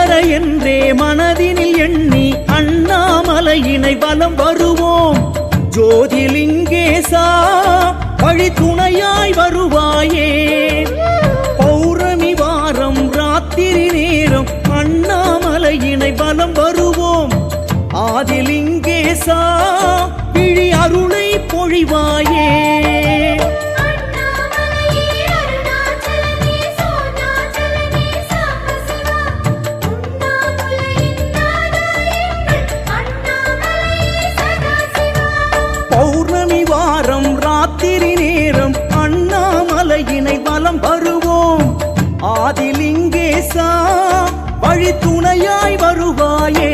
ஈஸ்வர என்றே மனதினில் எண்ணி அண்ணாமலையினை வலம் வருவோம். ஜோதிலிங்கேசா வழி துணையாய் வருவாயே. பௌர்ணமி வாரம் ராத்திரி நேரம் அண்ணாமலையினை வலம் வருவோம். ஆதிலிங்கேசா விழி அருளை பொழிவாயே. பௌர்ணமி வாரம் ராத்திரி நேரம் அண்ணாமலையினை வலம் வருவோம். ஆதிலிங்கேசா வழி துணையாய் வருவாயே.